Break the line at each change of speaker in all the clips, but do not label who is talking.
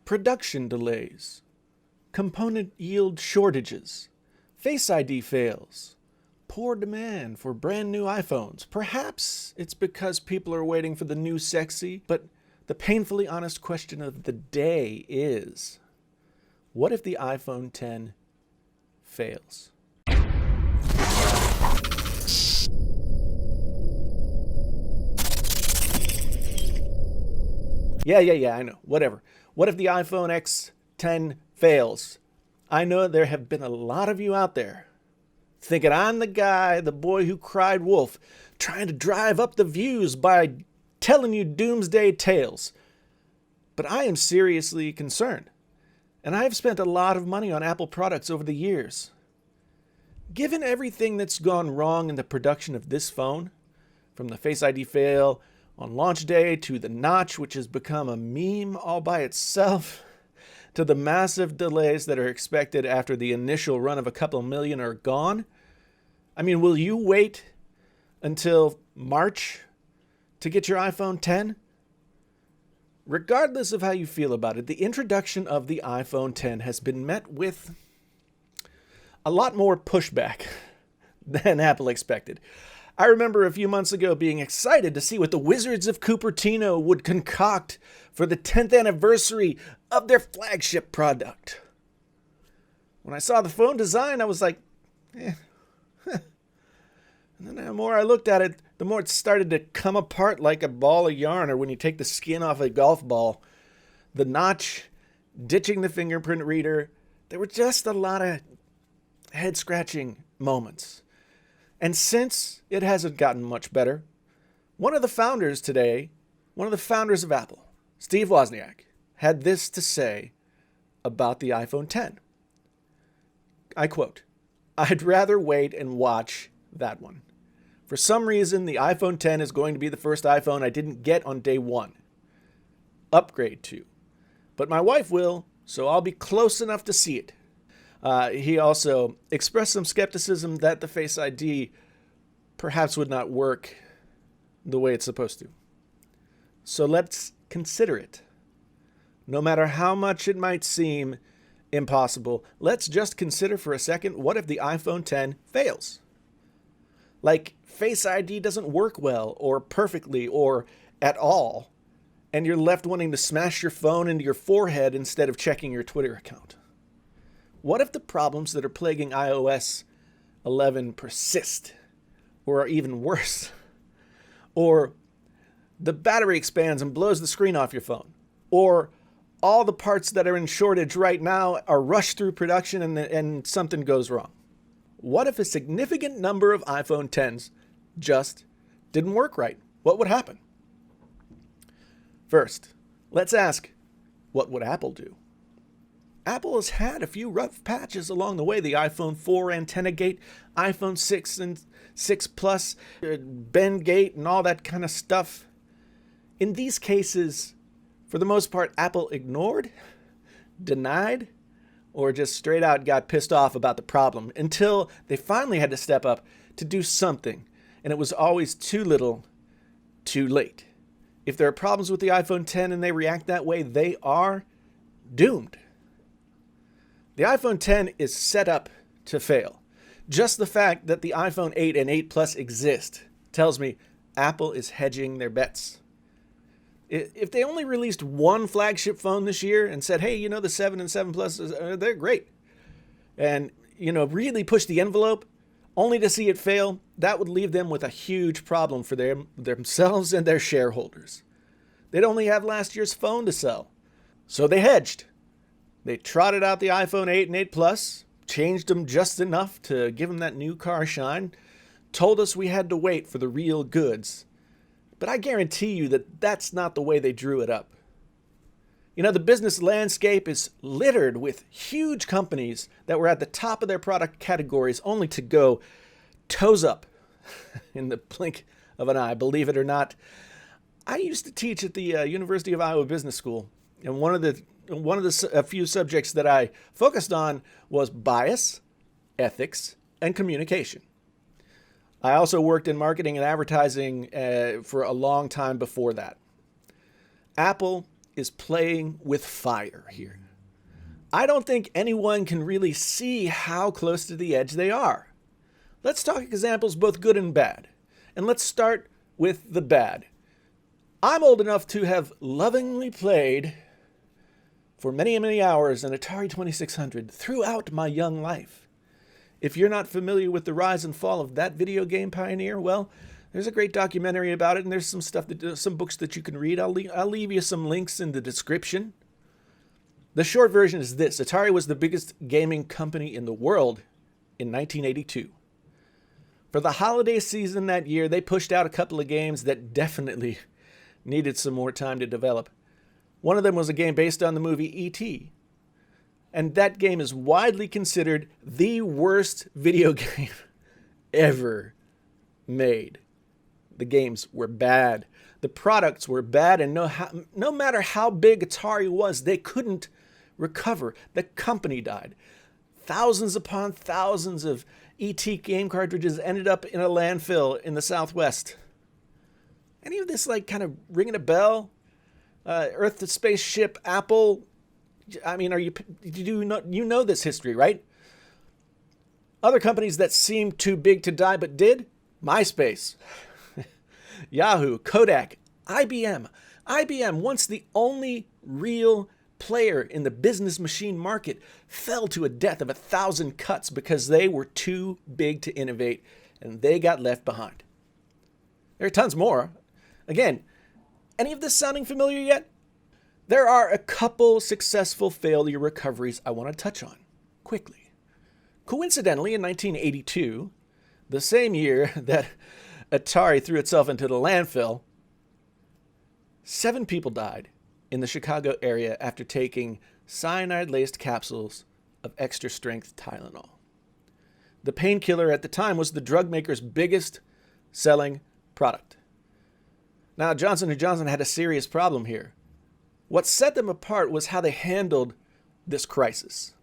production delays, component yield shortages, Face ID fails, poor demand for brand new iPhones. Perhaps it's because people are waiting for the new sexy, but the painfully honest question of the day is, what if the iPhone X fails? Yeah, I know. Whatever. What if the iPhone X10 fails? I know there have been a lot of you out there thinking I'm the guy, the boy who cried wolf, trying to drive up the views by telling you doomsday tales. But I am seriously concerned, and I have spent a lot of money on Apple products over the years. Given everything that's gone wrong in the production of this phone, from the Face ID fail on launch day to the notch, which has become a meme all by itself, to the massive delays that are expected after the initial run of a couple million are gone. I mean, will you wait until March to get your iPhone X? Regardless of how you feel about it, the introduction of the iPhone X has been met with a lot more pushback than Apple expected. I remember a few months ago being excited to see what the Wizards of Cupertino would concoct for the 10th anniversary of their flagship product. When I saw the phone design, I was like, And then the more I looked at it, the more it started to come apart like a ball of yarn, or when you take the skin off a golf ball. The notch, ditching the fingerprint reader, there were just a lot of head-scratching moments. And since it hasn't gotten much better, one of the founders of Apple, Steve Wozniak, had this to say about the iPhone X. I quote, "I'd rather wait and watch that one. For some reason, the iPhone X is going to be the first iPhone I didn't get on day one. Upgrade to. But my wife will, so I'll be close enough to see it." He also expressed some skepticism that the Face ID perhaps would not work the way it's supposed to. So let's consider it. No matter how much it might seem impossible, let's just consider for a second, what if the iPhone X fails? Like, Face ID doesn't work well or perfectly or at all, and you're left wanting to smash your phone into your forehead instead of checking your Twitter account. What if the problems that are plaguing iOS 11 persist, or are even worse? Or the battery expands and blows the screen off your phone? Or all the parts that are in shortage right now are rushed through production and something goes wrong? What if a significant number of iPhone Xs just didn't work right? What would happen? First, let's ask, what would Apple do? Apple has had a few rough patches along the way. The iPhone 4 antenna gate, iPhone 6 and 6 Plus, bend gate, and all that kind of stuff. In these cases, for the most part, Apple ignored, denied, or just straight out got pissed off about the problem until they finally had to step up to do something. And it was always too little, too late. If there are problems with the iPhone X and they react that way, they are doomed. The iPhone X is set up to fail. Just the fact that the iPhone 8 and 8 Plus exist tells me Apple is hedging their bets. If they only released one flagship phone this year and said, hey, the 7 and 7 Plus, they're great, and, really push the envelope, only to see it fail, that would leave them with a huge problem for themselves and their shareholders. They'd only have last year's phone to sell. So they hedged. They trotted out the iPhone 8 and 8 Plus, changed them just enough to give them that new car shine, told us we had to wait for the real goods. But I guarantee you that that's not the way they drew it up. The business landscape is littered with huge companies that were at the top of their product categories only to go toes up in the blink of an eye, believe it or not. I used to teach at the University of Iowa Business School, and one of the few subjects that I focused on was bias, ethics, and communication. I also worked in marketing and advertising for a long time before that. Apple is playing with fire here. I don't think anyone can really see how close to the edge they are. Let's talk examples both good and bad. And let's start with the bad. I'm old enough to have lovingly played for many, many hours an Atari 2600 throughout my young life. If you're not familiar with the rise and fall of that video game pioneer, well, there's a great documentary about it, and there's some books that you can read. I'll leave you some links in the description. The short version is this. Atari was the biggest gaming company in the world in 1982. For the holiday season that year, they pushed out a couple of games that definitely needed some more time to develop. One of them was a game based on the movie E.T., and that game is widely considered the worst video game ever made. The games were bad. The products were bad, and no matter how big Atari was, they couldn't recover. The company died. Thousands upon thousands of E.T. game cartridges ended up in a landfill in the Southwest. Any of this kind of ringing a bell? Earth to Spaceship, Apple. I mean, you know this history, right? Other companies that seemed too big to die but did? MySpace, Yahoo, Kodak, IBM. IBM, once the only real player in the business machine market, fell to a death of 1,000 cuts because they were too big to innovate and they got left behind. There are tons more. Again, any of this sounding familiar yet? There are a couple successful failure recoveries I want to touch on quickly. Coincidentally, in 1982, the same year that Atari threw itself into the landfill, 7 people died in the Chicago area after taking cyanide-laced capsules of extra-strength Tylenol. The painkiller at the time was the drug maker's biggest selling product. Now, Johnson & Johnson had a serious problem here. What set them apart was how they handled this crisis.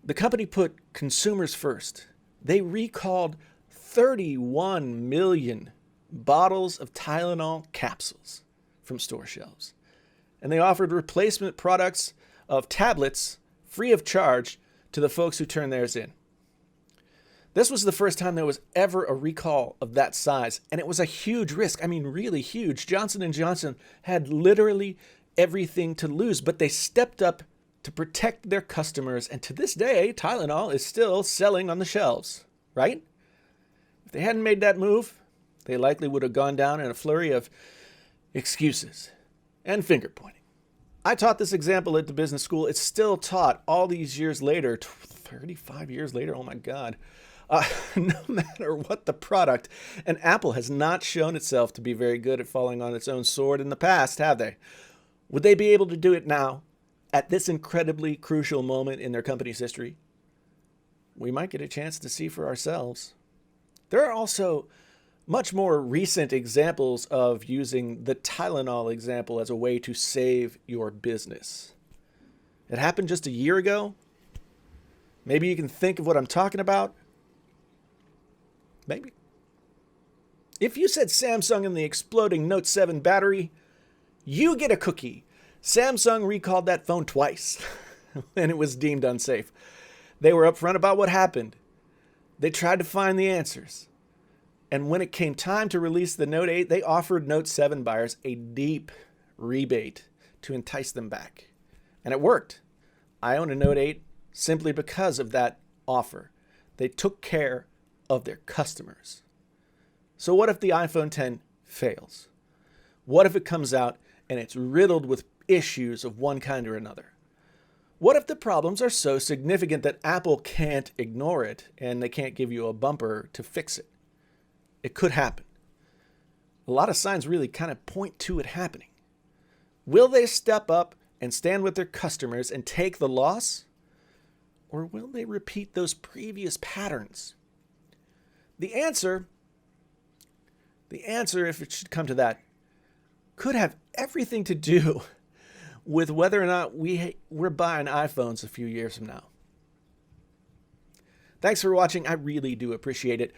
The company put consumers first. They recalled 31 million bottles of Tylenol capsules from store shelves. And they offered replacement products of tablets free of charge to the folks who turned theirs in. This was the first time there was ever a recall of that size, and it was a huge risk. I mean, really huge. Johnson & Johnson had literally everything to lose, but they stepped up to protect their customers, and to this day, Tylenol is still selling on the shelves, right? If they hadn't made that move, they likely would have gone down in a flurry of excuses and finger pointing. I taught this example at the business school. It's still taught all these years later, 35 years later, oh my God. No matter what the product, and Apple has not shown itself to be very good at falling on its own sword in the past, have they? Would they be able to do it now, at this incredibly crucial moment in their company's history? We might get a chance to see for ourselves. There are also much more recent examples of using the Tylenol example as a way to save your business. It happened just a year ago. Maybe you can think of what I'm talking about. Maybe. If you said Samsung and the exploding Note 7 battery, you get a cookie. Samsung recalled that phone twice, and it was deemed unsafe. They were upfront about what happened. They tried to find the answers. And when it came time to release the Note 8, they offered Note 7 buyers a deep rebate to entice them back. And it worked. I own a Note 8 simply because of that offer. They took care of their customers. So what if the iPhone X fails? What if it comes out and it's riddled with issues of one kind or another? What if the problems are so significant that Apple can't ignore it and they can't give you a bumper to fix it? It could happen. A lot of signs really kind of point to it happening. Will they step up and stand with their customers and take the loss? Or will they repeat those previous patterns? The answer, if it should come to that, could have everything to do with whether or not we're buying iPhones a few years from now. Thanks for watching. I really do appreciate it.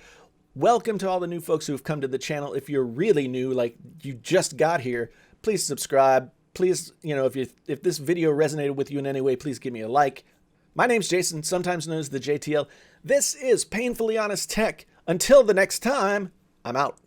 Welcome to all the new folks who have come to the channel. If you're really new, like you just got here, please subscribe, Please, if this video resonated with you in any way, please give me a like. My name's Jason, sometimes known as the JTL. This is Painfully Honest Tech. Until the next time, I'm out.